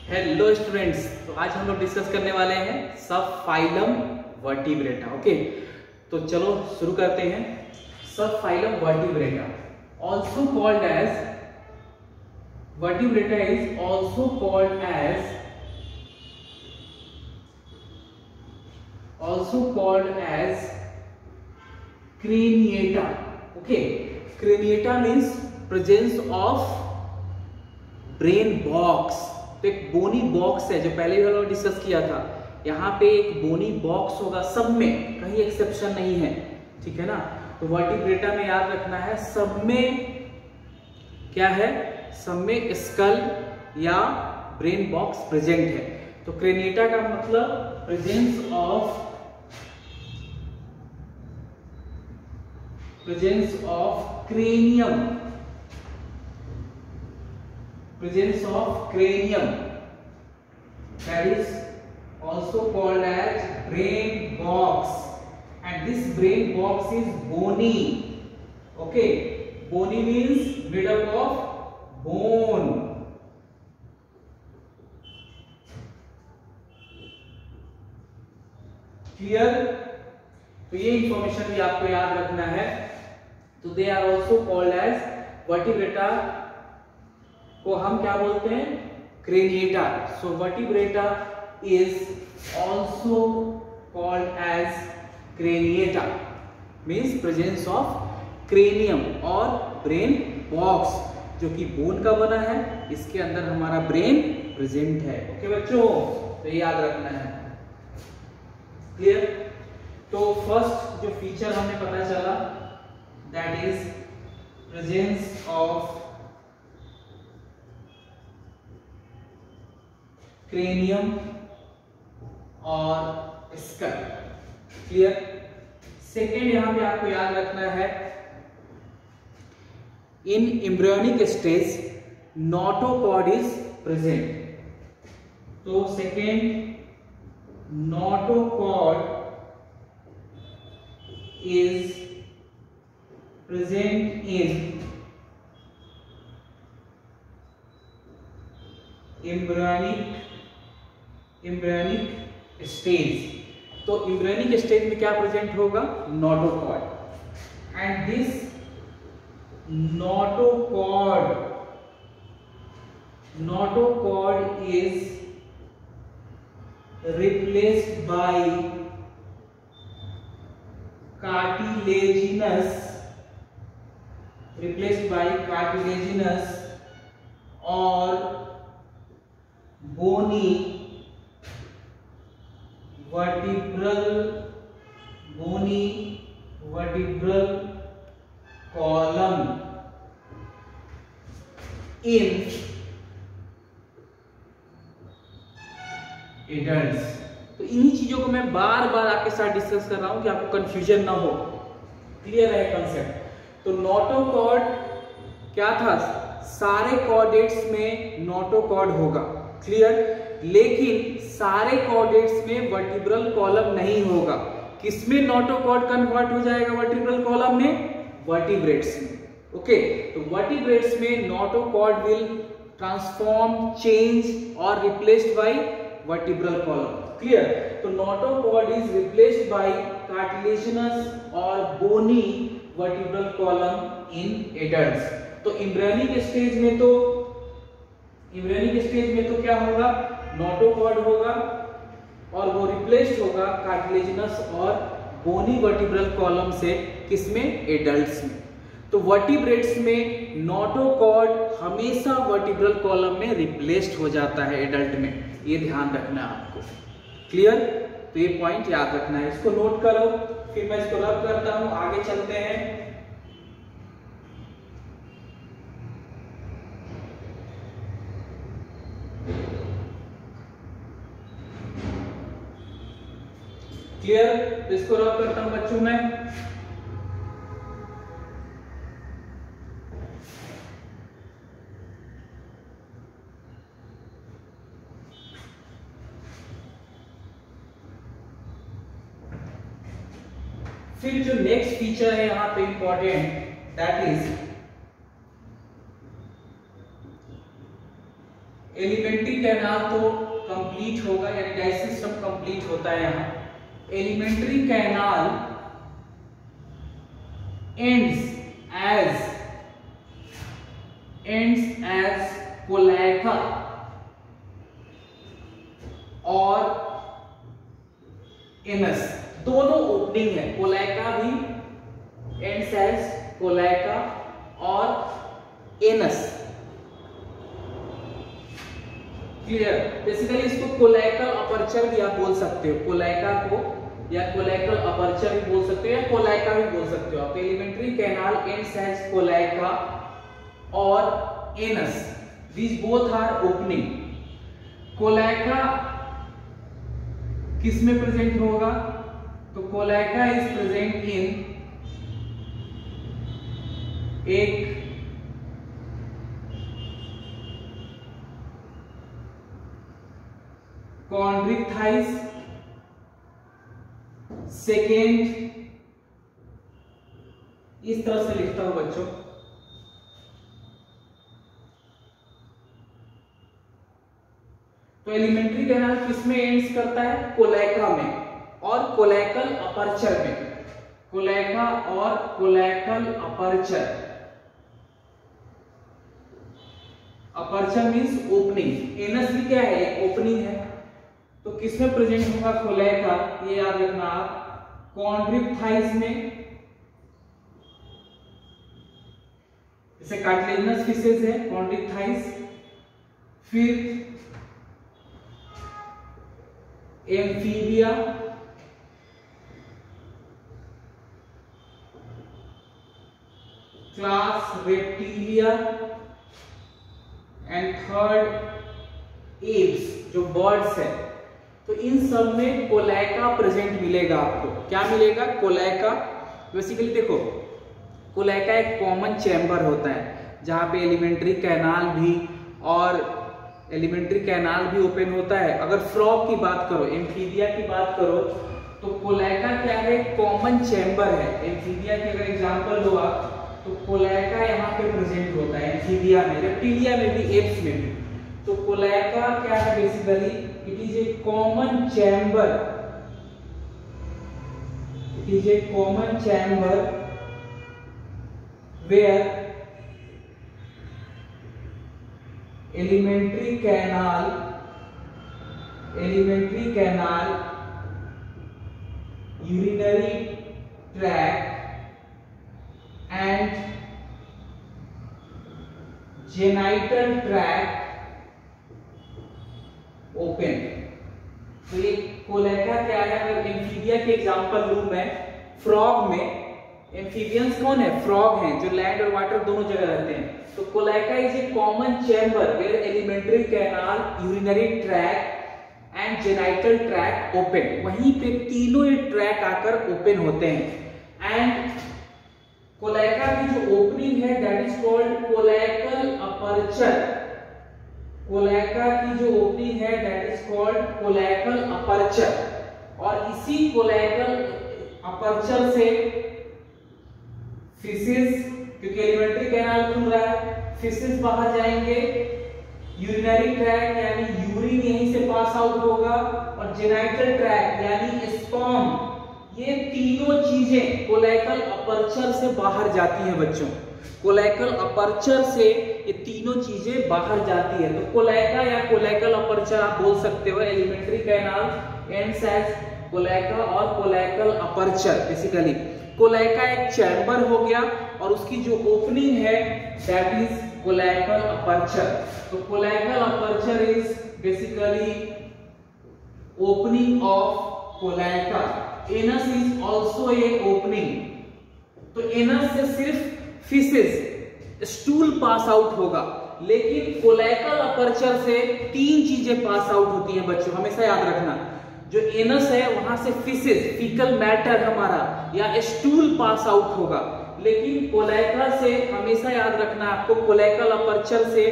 Hello students, तो आज हम लोग डिस्कस करने वाले हैं सब फाइलम वर्टिब्रेटा। ओके, तो चलो शुरू करते हैं। Subphylum Vertebrata also called as Vertebrata is also called as Craniata. Okay, Craniata means presence of brain box. तो एक बोनी बॉक्स है जो पहले भी हम लोग डिस्कस किया था। यहाँ पे एक बोनी बॉक्स होगा सब में, कहीं एक्सेप्शन नहीं है, ठीक है ना। तो वर्टिब्रेटा में याद रखना है सब में क्या है, सब में स्कल या ब्रेन बॉक्स प्रेजेंट है। तो क्रेनिएटा का मतलब presence of cranium, that is also called as brain box, and this brain box is bony. Okay, bony means made up of bone. Clear? तो ये इंफॉर्मेशन भी आपको याद रखना है। तो they are also called as Vertebrata को हम क्या बोलते हैं, Craniata. So Vertebrata is also called as Craniata, means presence of cranium और ब्रेन बॉक्स जो कि बोन का बना है, इसके अंदर हमारा ब्रेन प्रेजेंट है। ओके बच्चों, तो ये याद रखना है। क्लियर? तो फर्स्ट जो फीचर हमें पता चला that is presence of cranium और स्कल। क्लियर? सेकेंड यहां पे आपको याद रखना है, in embryonic stage notochord is present. तो second, notochord is present in embryonic stage. तो एम्ब्रियोनिक स्टेज में क्या प्रेजेंट होगा, notochord. And this notochord is replaced by cartilaginous और bony vertebral column in adults. तो इन्हीं चीजों को मैं बार बार आपके साथ डिस्कस कर रहा हूं कि आपको कंफ्यूजन ना हो, क्लियर है कंसेप्ट। तो नोटोकॉर्ड क्या था, सारे कॉर्डेट्स में नोटोकॉर्ड होगा, क्लियर। लेकिन सारे कॉर्डेट्स में वर्टिब्रल कॉलम नहीं होगा। किसमें नोटोकॉर्ड कन्वर्ट हो जाएगा वर्टिब्रल कॉलम में, वर्टिब्रेट्स में। ओके, तो वर्टिब्रेट्स में नोटोकॉर्ड विल ट्रांसफॉर्म, चेंज और replaced by vertebral column. Clear? तो notochord is replaced by cartilaginous और bony vertebral column in adults. तो एम्ब्रियोनिक स्टेज में तो क्या होगा, नोटोकॉर्ड होगा और वो रिप्लेस्ड होगा कार्टिलेजिनस और बोनी वर्टिब्रल कॉलम से, किसमें, एडल्ट्स में। तो वर्टिब्रेट्स में नोटोकॉर्ड हमेशा वर्टिब्रल कॉलम में रिप्लेस्ड हो जाता है एडल्ट में, ये ध्यान रखना है आपको। क्लियर? तो ये पॉइंट याद रखना है, इसको नोट करो, फिर मैं इसको रब करता हूं, आगे चलते हैं। क्लियर? तो इसको रब करता हूं बच्चों मैं। फिर जो नेक्स्ट फीचर है यहां पे important, that is alimentary canal तो कंप्लीट होगा, यानी डाइजेस्टिव सिस्टम कंप्लीट होता है यहाँ। एलिमेंट्री कैनाल ends as कोलैका और एनस, दोनों ओपनिंग है। कोलैका भी ends as कोलैका और एनस। क्लियर? बेसिकली इसको कोलैकल अपर्चर भी आप बोल सकते हो, कोलैका को या कोलैकल अपर्चर भी बोल सकते हो या कोलैका भी बोल सकते हो आप। एलिमेंट्री कैनाल ends as कोलैका और anus, these both are opening। कोलैका किस में प्रेजेंट होगा? तो कोलैका इज प्रेजेंट इन एक कॉन्ड्रिक्टाइज, सेकेंड, इस तरह से लिखता हूं बच्चों। तो एलिमेंट्री कैनाल किस में एंड्स करता है? कोलैका में और कोलैकल अपर्चर में। कोलैका और cloacal aperture. Aperture means opening, anus भी क्या है? एक ओपनिंग है। तो किसमें प्रेजेंट होगा कोलैका? ये याद रखना आप, कॉन्ड्रिक्टाइज में, जैसे कार्टिलेजिनस फिशेस है कॉन्ड्रिक्टाइज, फिर amphibia, class reptilia and third apps जो बर्ड्स है। तो इन सब में कोलैका प्रेजेंट मिलेगा आपको। क्या मिलेगा? कोलैका। बेसिकली देखो, कोलैका एक कॉमन चैम्बर होता है जहां पे एलिमेंट्री कैनाल भी ओपन होता है। अगर फ्रॉग की बात करो, एम्फीबिया की बात करो, तो कोलैका क्या है? कॉमन चैम्बर है। एम्फीबिया की अगर एग्जांपल लो आप, तो कोलैका यहाँ पे प्रेजेंट होता है एम्फीबिया में, रेप्टिलिया में भी, एप्स में भी। तो कोलैका क्या है? Basically it is a common chamber, it is a common chamber where elementary canal urinary tract and genital tract open। तो ये कोलैका क्या है? अगर एम्फीबिया के एग्जांपल लूं मैं, फ्रॉग में, एम्फीबियंस कौन है? फ्रॉग हैं जो लैंड और वाटर दोनों जगह रहते हैं। तो cloaca is a common chamber where alimentary canal, urinary tract and genital tract open. वहीं पे तीनों ये ट्रैक आकर ओपन होते हैं। एंड कोलैका की जो ओपनिंग है दैट इज कॉल्ड कोलैकल अपर्चर। कोलैका की जो ओपनिंग है दैट इज कॉल्ड कोलैकल अपर्चर। और इसी कोलैकल अपर्चर से फिशेस, क्योंकि एलिमेंट्री कैनाल खुल रहा है, फिशेस बाहर जाएंगे, यूरिनरी ट्रैक्ट यानी यूरिन यहीं से पास आउट होगा, और जेनाइटल ट्रैक्ट यानी स्पर्म, ये तीनों चीजें कोलैकल अपर्चर से बाहर जाती हैं बच्चों। कोलैकल अपर्चर से ये तीनों चीजें बाहर जाती है। तो कोलैका या कोलैकल अपर्चर आप बोल सकते हो। एलिमेंट्री कैनाल एंड्स एज कोलैका और कोलैकल अपर्चर। बेसिकली कोलैका एक चैम्बर हो गया और उसकी जो ओपनिंग है दैट इज कोलैकल अपर्चर। तो cloacal aperture is basically opening of cloaca. Anus is also a opening. तो एनस से सिर्फ फिशेस, स्टूल पास आउट होगा, लेकिन कोलैकल अपर्चर से तीन चीजें पास आउट होती हैं बच्चों, हमेशा याद रखना। जो एनस है वहां से फिशेस, फीकल मैटर हमारा या स्टूल पास आउट होगा, लेकिन कोलैका से हमेशा याद रखना आपको, कोलैकल अपर्चर से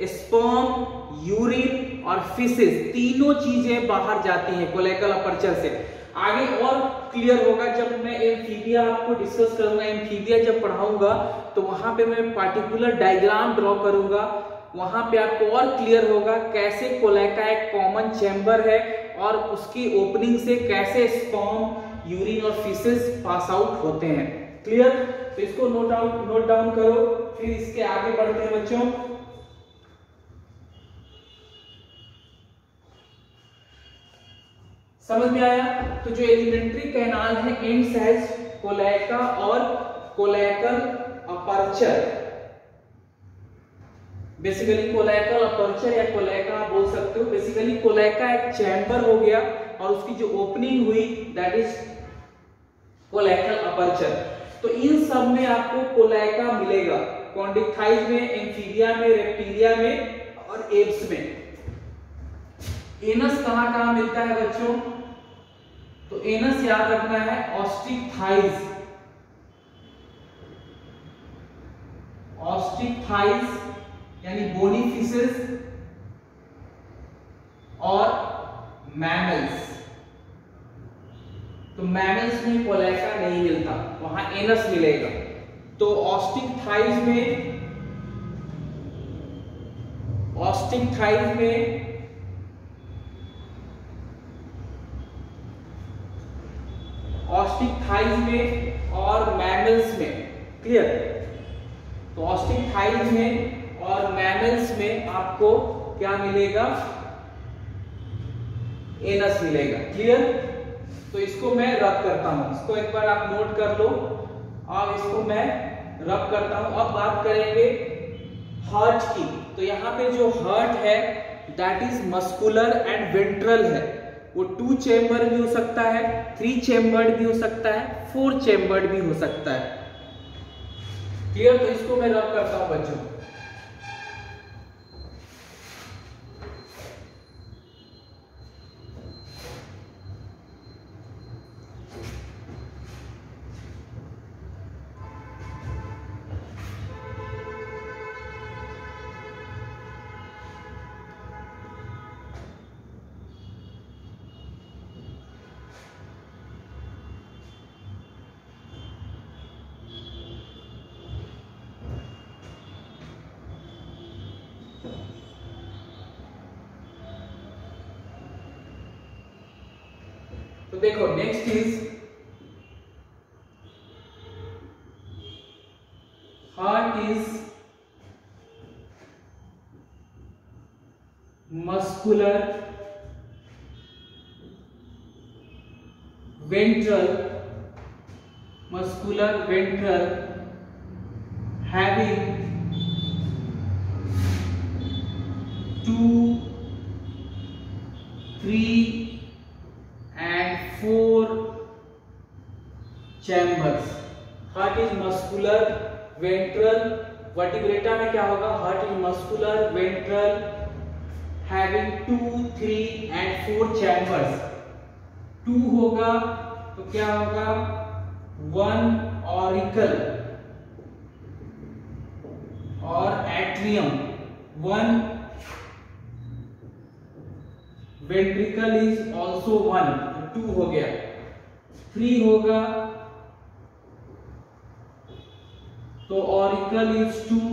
स्पर्म, यूरिन और फिशेस तीनों चीजें बाहर जाती हैं कोलैकल अपर्चर से। आगे और क्लियर होगा जब मैं एम्फीबिया आपको डिस्कस करूंगा। एम्फीबिया जब पढ़ाऊंगा तो वहां पे मैं पार्टिकुलर डायग्राम ड्रॉ करूंगा वहां पे आपको और क्लियर होगा कैसे कोलेका एक कॉमन चैम्बर है और उसकी ओपनिंग से कैसे स्पर्म, यूरिन और फीसेस पास आउट होते हैं। क्लियर? तो इसको नोट डाउन करो, फिर इसके आगे बढ़ते हैं बच्चों। समझ में आया? तो जो एलिमेंट्री कैनाल है एंड्स हैज कोलेका और कोलेकल अपर्चर। बेसिकली कोलेकल अपर्चर या कोलेका आप बोल सकते हो। बेसिकली कोलेका एक चैम्बर हो गया और उसकी जो ओपनिंग हुई दैट इज कोलेकल अपर्चर। तो इन सब में आपको कोलेका मिलेगा, कॉन्डिक्टाइज में, एम्फीबिया में, रेप्टिलिया में और एप्स में। एनस कहां कहां मिलता है बच्चों? तो एनस याद रखना है ऑस्टिक थाइज यानी बोनी फिशेस और मैमल्स। तो मैमल्स में कोलेका नहीं मिलता, वहां एनस मिलेगा। तो ऑस्टिक थाइज में और मैमल्स में। क्लियर? तो ऑस्टिक थाइज में और मैमल्स में आपको क्या मिलेगा? एनस मिलेगा। क्लियर? तो इसको मैं रब करता हूं, इसको एक बार आप नोट कर लो। अब इसको मैं रब करता हूं। अब बात करेंगे हार्ट की। तो यहाँ पे जो हार्ट है that is muscular and ventral है। वो 2 चेम्बर भी हो सकता है, 3 चेम्बर्ड भी हो सकता है, 4 चेम्बर्ड भी हो सकता है। क्लियर? तो इसको मैं रब करता हूं बच्चों। तो देखो next is heart is muscular ventral having 2, 3 and 4 chambers। Heart is muscular ventral, vertebrata में क्या होगा? Heart is muscular ventral having 2, 3 and 4 chambers। 2 होगा तो क्या होगा? 1 ऑरिकल और एट्रियम, 1 वेंट्रिकल इज ऑल्सो 1, 2 हो गया। 3 होगा तो auricle is 2,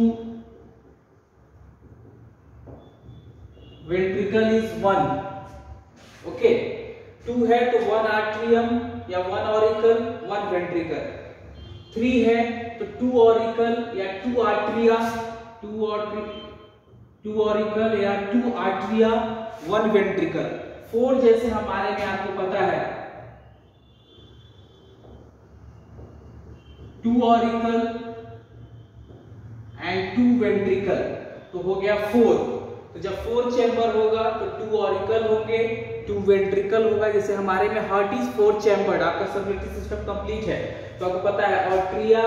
ventricle is 1। Okay, 2 है तो 1 आर्ट्रियम या 1 ऑरिकल, 1 वेंट्रिकल। 3 है तो 2 ऑरिकल या 2 आर्ट्रिया, 2 ऑरिकल या 2 आर्ट्रिया, 1 वेंट्रिकल। 4 जैसे हमारे में आपको पता है 2 ऑरिकल एंड 2 वेंट्रिकल, तो हो गया 4। तो जब 4 चैम्बर होगा तो 2 ऑरिकल होंगे, 2 वेंट्रिकल होगा। जैसे हमारे में हार्ट इज 4 चैम्बर्ड, आपका सर्कुलेटरी सिस्टम कंप्लीट है तो आपको पता है ऑरिकल या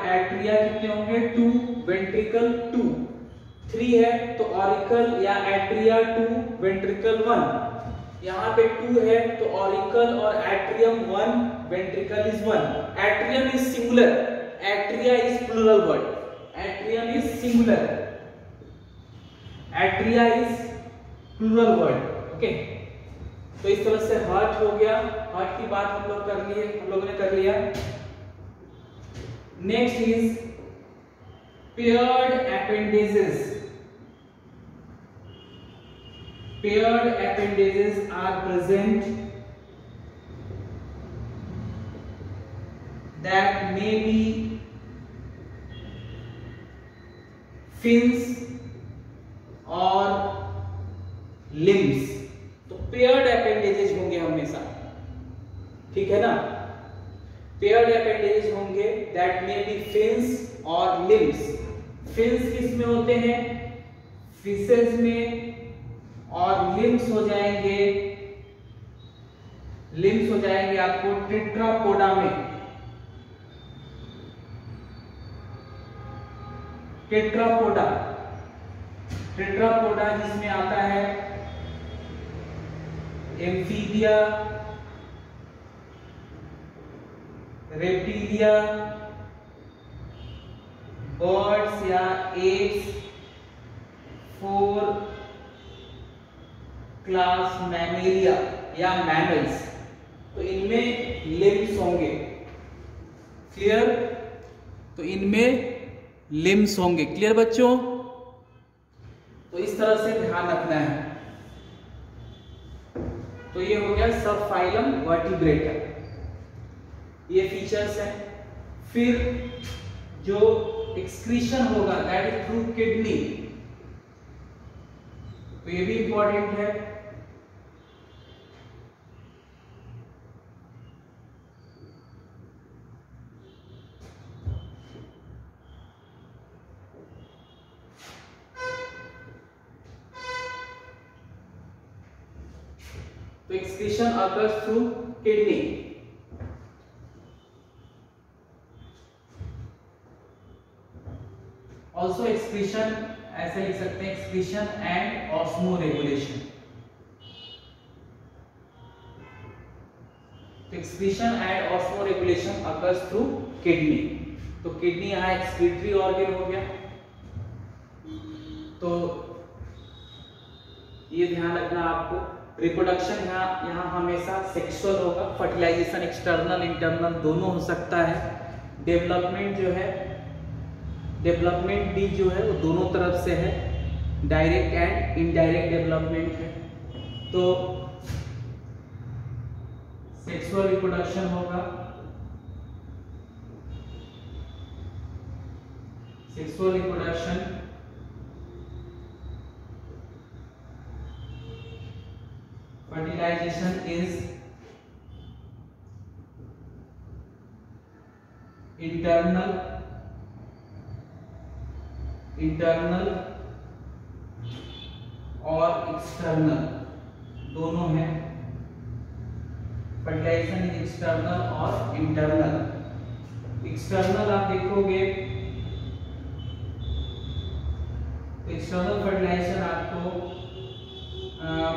एट्रिया कितने होंगे? 2, वेंट्रिकल 2। 3 है तो ऑरिकल या एट्रिया 2, वेंट्रिकल 1। यहाँ पे 2 है तो ऑरिकल और atrium 1, ventricle is 1। Atrium is singular, atria is plural word. Atrium is singular, atria is plural word. Okay, तो इस तरह से हार्ट हो गया। हार्ट की बात हम लोगों ने कर लिया। Next is paired appendages. Paired appendages are present that may be fins or limbs. तो पेयर्ड appendages होंगे हमेशा, ठीक है ना। पेयर्ड appendages होंगे that may be fins और limbs. fins किस में होते हैं, फिशेस में, और लिम्स हो जाएंगे आपको टेट्रापोडा में। टेट्रापोडा जिसमें आता है एम्फीबिया, रेप्टिलिया, बर्ड्स या एप्स, 4 क्लास मैमेलिया या मैमल्स। तो इनमें लिम्स होंगे, क्लियर। तो इनमें लिम्स होंगे, क्लियर बच्चों। तो इस तरह से ध्यान रखना है। तो ये हो गया सब फाइलम वर्टिब्रेटा, ये फीचर्स हैं। फिर जो एक्सक्रीशन होगा दैट इज थ्रू किडनी, तो ये भी इंपॉर्टेंट है। तो excretion occurs through kidney. Also excretion ऐसे लिख सकते हैं, excretion and osmoregulation. तो excretion and osmoregulation occurs through kidney. तो किडनी यहाँ एक्सक्रीटरी ऑर्गन हो गया। तो ये ध्यान रखना आपको। रिप्रोडक्शन यहाँ हमेशा सेक्सुअल होगा, फर्टिलाइजेशन एक्सटर्नल इंटरनल दोनों हो सकता है। डेवलपमेंट जो है, डेवलपमेंट भी जो है वो दोनों तरफ से है, डायरेक्ट एंड इनडायरेक्ट डेवलपमेंट है। तो सेक्सुअल रिप्रोडक्शन होगा, sexual reproduction fertilization is internal और एक्सटर्नल दोनों है। फर्टिलाइजेशन इज एक्सटर्नल और इंटरनल। एक्सटर्नल आप देखोगे, एक्सटर्नल फर्टिलाइजेशन आपको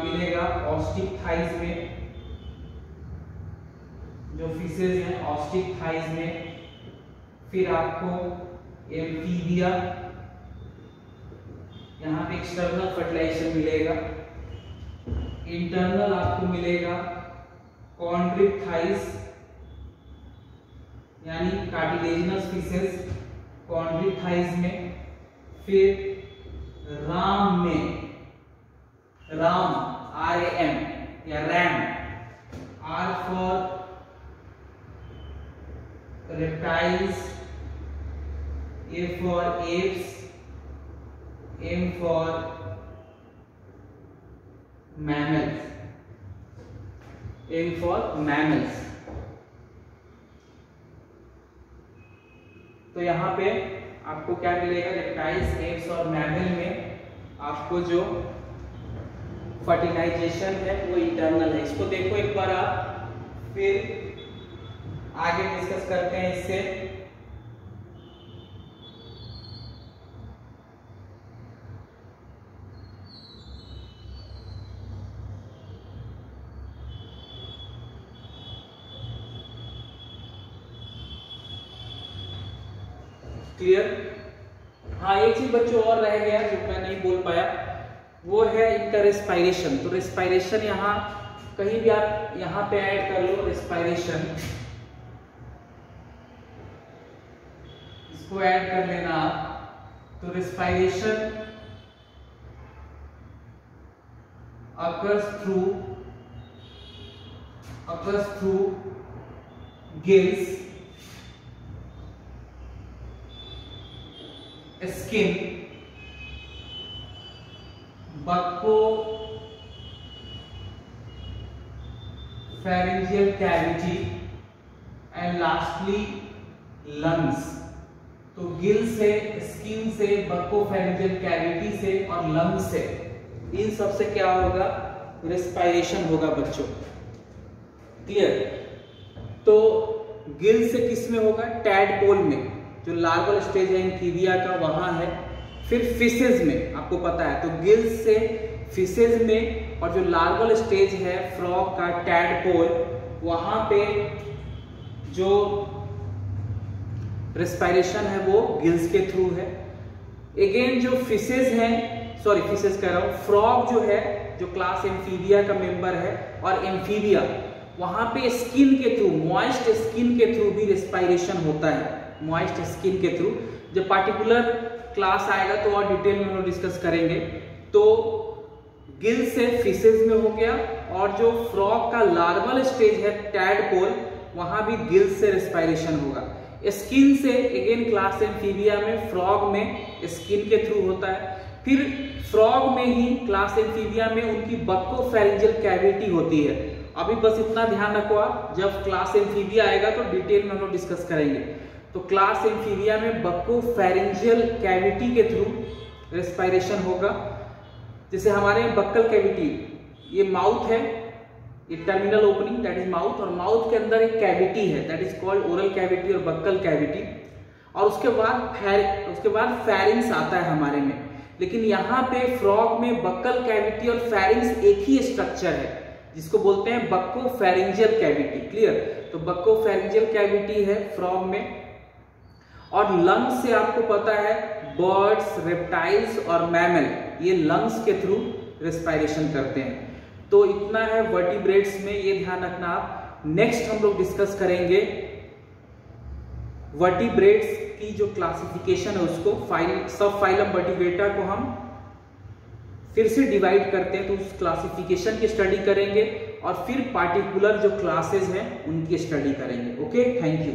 मिलेगा ऑस्टिक थाइज में, जो फिशेज हैं ऑस्टिक थाइज में। फिर आपको एम्फीबिया, यहाँ पे एक्सटर्नल फर्टिलाइजेशन मिलेगा। इंटरनल आपको मिलेगा कॉन्ड्रिक थाइज, यानी कार्टिलेजिनस फिशेज कॉन्ड्रिक थाइज में। फिर राम में, राम RAM या RAM, R for reptiles, A for apes, M for mammals, M for mammals। तो यहाँ पे आपको क्या मिलेगा, रेप्टाइल्स, एप्स और मैमल में आपको जो फर्टिलाइजेशन है वो इंटरनल है। इसको देखो एक बार आप, फिर आगे डिस्कस करते हैं इससे। क्लियर। हाँ, एक चीज बच्चों और रह गया जो मैं नहीं बोल पाया, वो है इनका रेस्पायरेशन। तो रेस्पायरेशन यहाँ कहीं भी आप यहाँ पे ऐड कर लो, रेस्पायरेशन इसको ऐड कर लेना आप। तो respiration occurs through gills, skin, buccopharyngeal cavity and lastly lungs। तो गिल से, स्किन से, बक्कोफेरेंजियल कैविटी से और लंग से, इन सब से क्या होगा? रेस्पिरेशन होगा बच्चों। क्लियर? तो गिल से किस में होगा? टैडपोल में, जो लार्वल स्टेज है एम्फीबिया का, वहां है। फिर फिशेज में, आपको पता है, तो गिल से फिशेज में, और जो लार्वल स्टेज है फ्रॉग का, टैडपोल, वहां पे जो रेस्पिरेशन है वो गिल्स के थ्रू है। अगेन जो फिशेज हैं, सॉरी फिशेज कह रहा हूं, फ्रॉग जो है, जो क्लास एम्फीबिया का मेंबर है, और एम्फीबिया, वहां पे स्किन के थ्रू, मॉइस्ट स्किन के थ्रू भी रेस्पिरेशन होता है, मॉइस्ट स्किन के थ्रू। जब पार्टिकुलर क्लास आएगा तो और डिटेल में हम लोग डिस्कस करेंगे। तो गिल से फिशेज में हो गया, और जो फ्रॉग का लार्वल स्टेज है टैडपोल, वहां भी गिल से रेस्पिरेशन होगा। स्किन से अगेन क्लास एम्फीबिया में, फ्रॉग में स्किन के थ्रू होता है। फिर फ्रॉग में ही क्लास एम्फीबिया में उनकी बक्कोफेरेंजियल कैविटी होती है। अभी बस इतना ध्यान रखो आप, जब क्लास एम्फीबिया आएगा तो डिटेल में हम लोग डिस्कस करेंगे। तो क्लास एम्फीबिया में बक्कोफेरेंजियल कैविटी के थ्रू रेस्पिरेशन होगा। जैसे हमारे बक्कल कैविटी, ये माउथ है, ये terminal opening that is mouth, और माउथ के अंदर एक कैविटी है that is called oral cavity और बक्कल कैविटी। और उसके बाद फेरिंग्स आता है हमारे में। लेकिन यहाँ पे फ्रॉग में बक्कल कैविटी और फेरिंग्स एक ही स्ट्रक्चर है, जिसको बोलते हैं बक्कोफेरेंजियल कैविटी। क्लियर? तो बक्कोफेरेंजियल कैविटी है फ्रॉग में। और लंग्स से आपको पता है बर्ड्स, रेप्टाइल्स और मैमल, ये लंग्स के थ्रू रेस्पिरेशन करते हैं। तो इतना है वर्टिब्रेट्स में, ये ध्यान रखना आप। नेक्स्ट हम लोग डिस्कस करेंगे वर्टिब्रेट्स की जो क्लासिफिकेशन है उसको, सब फाइलम वर्टिब्रेटा को हम फिर से डिवाइड करते हैं, तो उस क्लासिफिकेशन की स्टडी करेंगे, और फिर पार्टिकुलर जो क्लासेस हैं उनकी स्टडी करेंगे। Okay, thank you.